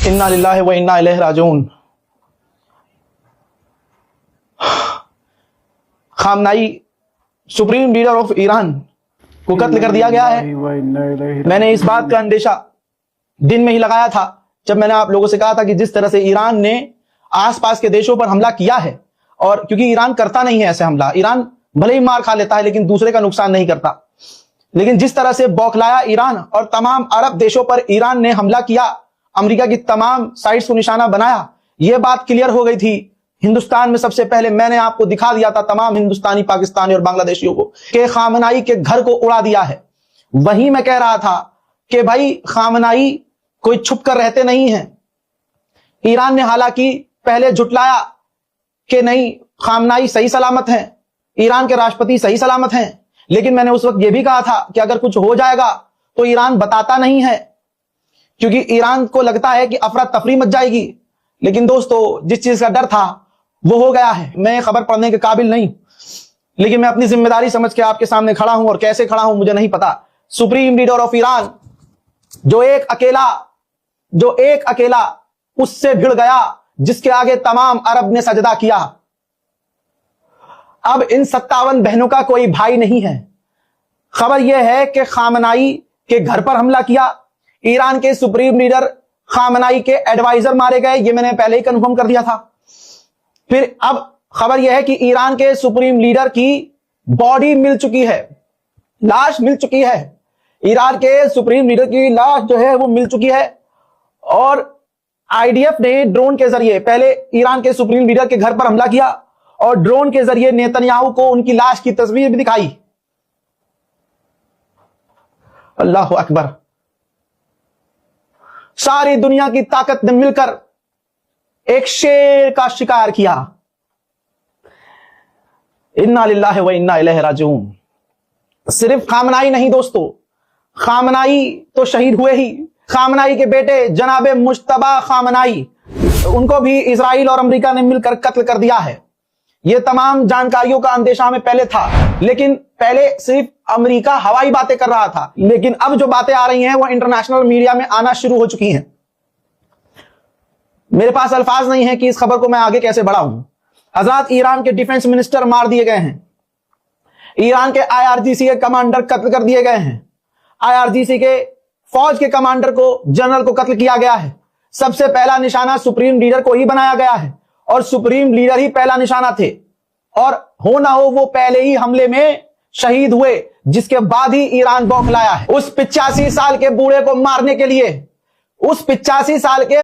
इन्ना लिल्लाहि व इन्ना इलैहि राजिऊन। Khamenei supreme leader of Iran को कत्ल कर दिया गया है। मैंने इस बात का अंदेशा दिन में ही लगाया था जब मैंने आप लोगों से कहा था कि जिस तरह से ईरान ने आसपास के देशों पर हमला किया है, और क्योंकि ईरान करता नहीं है ऐसे हमला, ईरान भले ही मार खा लेता है लेकिन दूसरे का नुकसान नहीं करता, लेकिन जिस तरह से बौखलाया ईरान और तमाम अरब देशों पर ईरान ने हमला किया, अमेरिका की तमाम साइट्स को निशाना बनाया, यह बात क्लियर हो गई थी। हिंदुस्तान में सबसे पहले मैंने आपको दिखा दिया था तमाम हिंदुस्तानी, पाकिस्तानी और बांग्लादेशियों को कि खामनाई के घर को उड़ा दिया है। वहीं मैं कह रहा था कि भाई खामनाई कोई छुप कर रहते नहीं हैं। ईरान ने हालांकि पहले झुटलाया कि नहीं खामनाई सही सलामत हैं, ईरान के राष्ट्रपति सही सलामत हैं, लेकिन मैंने उस वक्त यह भी कहा था कि अगर कुछ हो जाएगा तो ईरान बताता नहीं है, क्योंकि ईरान को लगता है कि अफरा तफरी मच जाएगी। लेकिन दोस्तों, जिस चीज का डर था वो हो गया है। मैं खबर पढ़ने के काबिल नहीं, लेकिन मैं अपनी जिम्मेदारी समझ के आपके सामने खड़ा हूं, और कैसे खड़ा हूं मुझे नहीं पता। सुप्रीम लीडर ऑफ ईरान जो एक अकेला उससे भिड़ गया, जिसके आगे तमाम अरब ने सजदा किया। अब इन 57 बहनों का कोई भाई नहीं है। खबर यह है कि खामनाई के घर पर हमला किया, ईरान के सुप्रीम लीडर खामनाई के एडवाइजर मारे गए, ये मैंने पहले ही कंफर्म कर दिया था। फिर अब खबर यह है कि ईरान के सुप्रीम लीडर की बॉडी मिल चुकी है, लाश मिल चुकी है। ईरान के सुप्रीम लीडर की लाश जो है वो मिल चुकी है, और आईडीएफ ने ड्रोन के जरिए पहले ईरान के सुप्रीम लीडर के घर पर हमला किया, और ड्रोन के जरिए नेतन्याहू को उनकी लाश की तस्वीर भी दिखाई। अल्लाह अकबर। सारी दुनिया की ताकत ने मिलकर एक शेर का शिकार किया। इन्ना लिल्लाहि व इन्ना इलैहि राजिऊन। सिर्फ खामनाई नहीं दोस्तों, खामनाई तो शहीद हुए ही, खामनाई के बेटे जनाबे मुश्तबा खामनाई, उनको भी इजराइल और अमेरिका ने मिलकर कत्ल कर दिया है। यह तमाम जानकारियों का अंदेशा हमें पहले था, लेकिन पहले सिर्फ अमेरिका हवाई बातें कर रहा था, लेकिन अब जो बातें आ रही हैं वो इंटरनेशनल मीडिया में आना शुरू हो चुकी हैं। मेरे पास अल्फाज नहीं है कि इस खबर को मैं आगे कैसे बढ़ाऊं। हजरत ईरान के डिफेंस मिनिस्टर मार दिए गए हैं, ईरान के आईआरजीसी के कमांडर कत्ल कर दिए गए हैं, आईआरजीसी के फौज के कमांडर को, जनरल को कत्ल किया गया है। सबसे पहला निशाना सुप्रीम लीडर को ही बनाया गया है, और सुप्रीम लीडर ही पहला निशाना थे, और हो ना हो वो पहले ही हमले में शहीद हुए, जिसके बाद ही ईरान बौखलाया है। उस 85 साल के बूढ़े को मारने के लिए, उस 85 साल के